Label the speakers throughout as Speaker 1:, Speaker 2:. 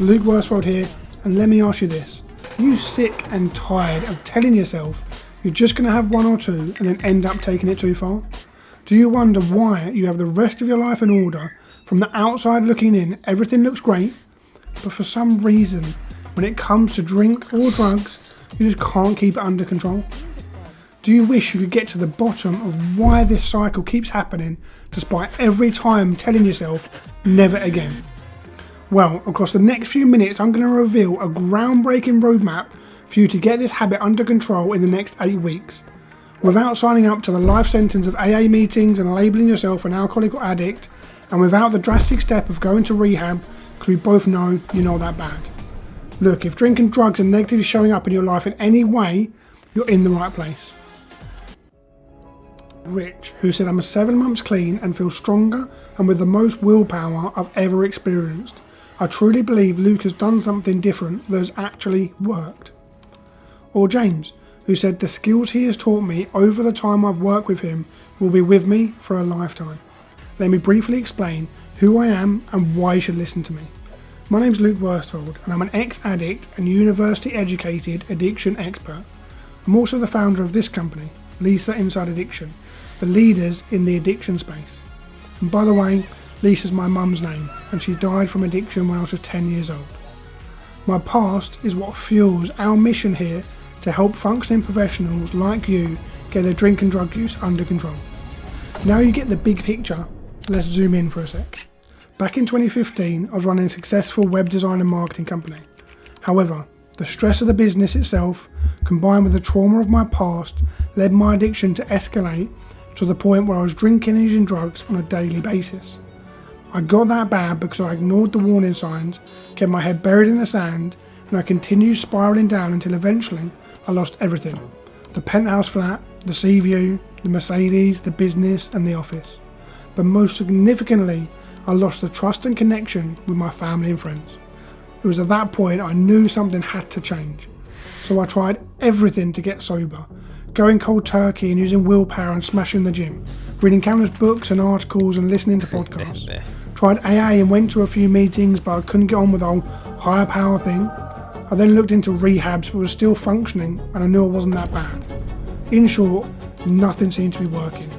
Speaker 1: Luke Worsfold here, and let me ask you this. Are you sick and tired of telling yourself you're just going to have one or two and then end up taking it too far? Do you wonder why you have the rest of your life in order? From the outside looking in, everything looks great, but for some reason, when it comes to drink or drugs, you just can't keep it under control? Do you wish you could get to the bottom of why this cycle keeps happening, despite every time telling yourself, never again? Well, across the next few minutes, I'm going to reveal a groundbreaking roadmap for you to get this habit under control in the next 8 weeks. Without signing up to the life sentence of AA meetings and labelling yourself an alcoholic or addict, and without the drastic step of going to rehab, because we both know you're not that bad. Look, if drinking drugs are negatively showing up in your life in any way, you're in the right place. Rich, who said, I'm 7 months clean and feel stronger and with the most willpower I've ever experienced. I truly believe Luke has done something different that has actually worked. Or James, who said, the skills he has taught me over the time I've worked with him will be with me for a lifetime. Let me briefly explain who I am and why you should listen to me. My name's Luke Worsfold, and I'm an ex-addict and university-educated addiction expert. I'm also the founder of this company, Lisa Inside Addiction, the leaders in the addiction space. And by the way, Lisa's my mum's name, and she died from addiction when I was just 10 years old. My past is what fuels our mission here to help functioning professionals like you get their drink and drug use under control. Now you get the big picture, let's zoom in for a sec. Back in 2015, I was running a successful web design and marketing company. However, the stress of the business itself, combined with the trauma of my past, led my addiction to escalate to the point where I was drinking and using drugs on a daily basis. I got that bad because I ignored the warning signs, kept my head buried in the sand, and I continued spiralling down until eventually I lost everything. The penthouse flat, the sea view, the Mercedes, the business and the office. But most significantly, I lost the trust and connection with my family and friends. It was at that point I knew something had to change. So I tried everything to get sober, going cold turkey and using willpower and smashing the gym, reading countless books and articles and listening to podcasts. Tried AA and went to a few meetings, but I couldn't get on with the whole higher power thing. I then looked into rehabs but was still functioning, and I knew it wasn't that bad. In short, nothing seemed to be working.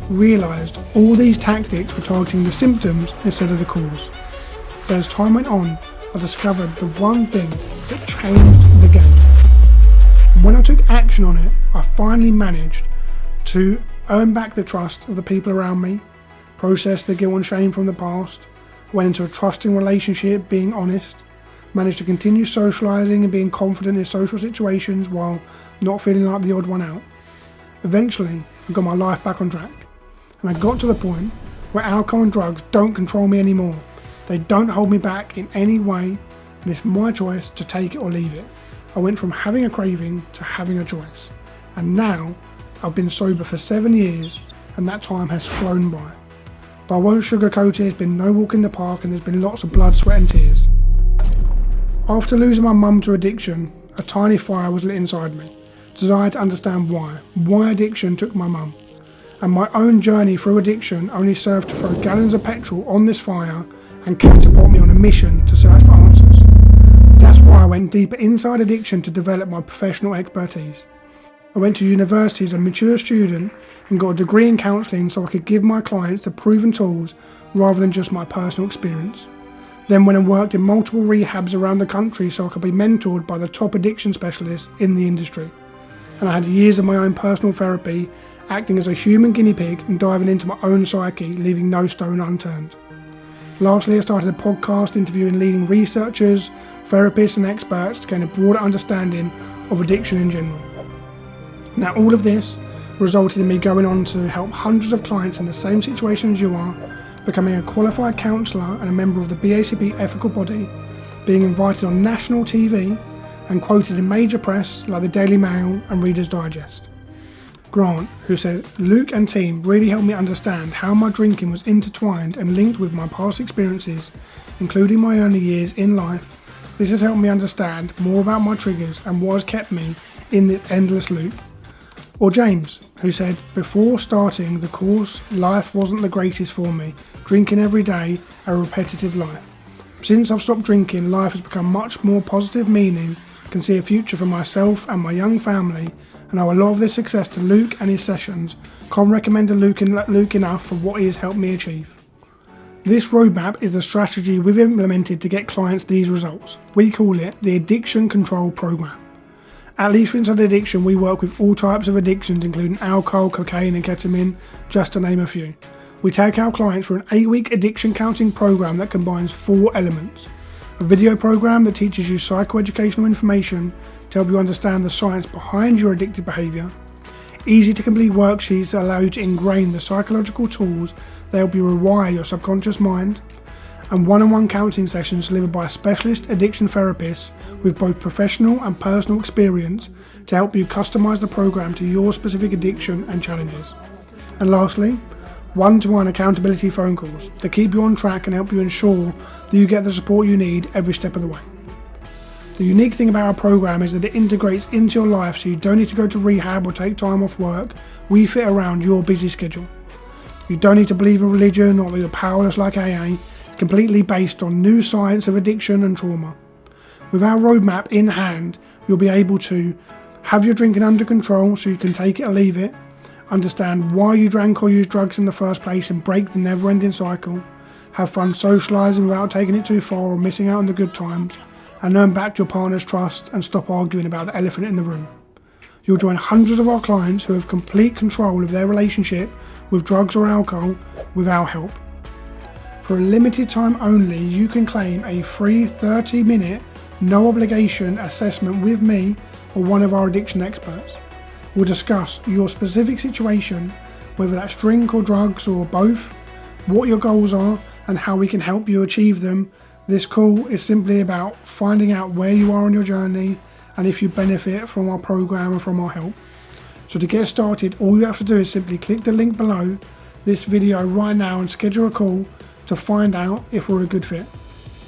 Speaker 1: Realised all these tactics were targeting the symptoms instead of the cause. But as time went on, I discovered the one thing that changed the game. When I took action on it, I finally managed to earn back the trust of the people around me, process the guilt and shame from the past, went into a trusting relationship, being honest, managed to continue socialising and being confident in social situations while not feeling like the odd one out. Eventually, I got my life back on track, and I got to the point where alcohol and drugs don't control me anymore. They don't hold me back in any way, and it's my choice to take it or leave it. I went from having a craving to having a choice, and now I've been sober for 7 years, and that time has flown by. But I won't sugarcoat it, it's been no walk in the park and there's been lots of blood, sweat and tears. After losing my mum to addiction, a tiny fire was lit inside me. Desire to understand why addiction took my mum. And my own journey through addiction only served to throw gallons of petrol on this fire and catapult me on a mission to search for answers. That's why I went deeper inside addiction to develop my professional expertise. I went to university as a mature student and got a degree in counselling so I could give my clients the proven tools rather than just my personal experience. Then went and worked in multiple rehabs around the country so I could be mentored by the top addiction specialists in the industry. And I had years of my own personal therapy, acting as a human guinea pig and diving into my own psyche, leaving no stone unturned. Lastly, I started a podcast interviewing leading researchers, therapists and experts to gain a broader understanding of addiction in general. Now all of this resulted in me going on to help hundreds of clients in the same situation as you are, becoming a qualified counsellor and a member of the BACP ethical body, being invited on national TV and quoted in major press like the Daily Mail and Reader's Digest. Grant, who said, Luke and team really helped me understand how my drinking was intertwined and linked with my past experiences, including my early years in life. This has helped me understand more about my triggers and what has kept me in the endless loop. Or James, who said, before starting the course, life wasn't the greatest for me, drinking every day, a repetitive life. Since I've stopped drinking, life has become much more positive, meaning I can see a future for myself and my young family, and I owe a lot of this success to Luke and his sessions. Can't recommend Luke enough for what he has helped me achieve. This roadmap is the strategy we've implemented to get clients these results. We call it the Addiction Control Program. At Least Inside Addiction, we work with all types of addictions, including alcohol, cocaine and ketamine, just to name a few. We take our clients through an 8-week addiction counseling program that combines 4 elements. A video program that teaches you psychoeducational information to help you understand the science behind your addictive behaviour. Easy to complete worksheets that allow you to ingrain the psychological tools that help you rewire your subconscious mind. And one-on-one counselling sessions delivered by a specialist addiction therapist with both professional and personal experience to help you customise the program to your specific addiction and challenges. And lastly, one-to-one accountability phone calls to keep you on track and help you ensure that you get the support you need every step of the way. The unique thing about our program is that it integrates into your life, so you don't need to go to rehab or take time off work. We fit around your busy schedule. You don't need to believe in religion or that you're powerless like AA. It's completely based on new science of addiction and trauma. With our roadmap in hand, you'll be able to have your drinking under control so you can take it or leave it, understand why you drank or used drugs in the first place and break the never-ending cycle, have fun socialising without taking it too far or missing out on the good times, and earn back your partner's trust and stop arguing about the elephant in the room. You'll join hundreds of our clients who have complete control of their relationship with drugs or alcohol with our help. For a limited time only, you can claim a free 30-minute, no obligation assessment with me or one of our addiction experts. We'll discuss your specific situation, whether that's drink or drugs or both, what your goals are and how we can help you achieve them. This call is simply about finding out where you are on your journey and if you benefit from our program and from our help. So to get started, all you have to do is simply click the link below this video right now and schedule a call to find out if we're a good fit.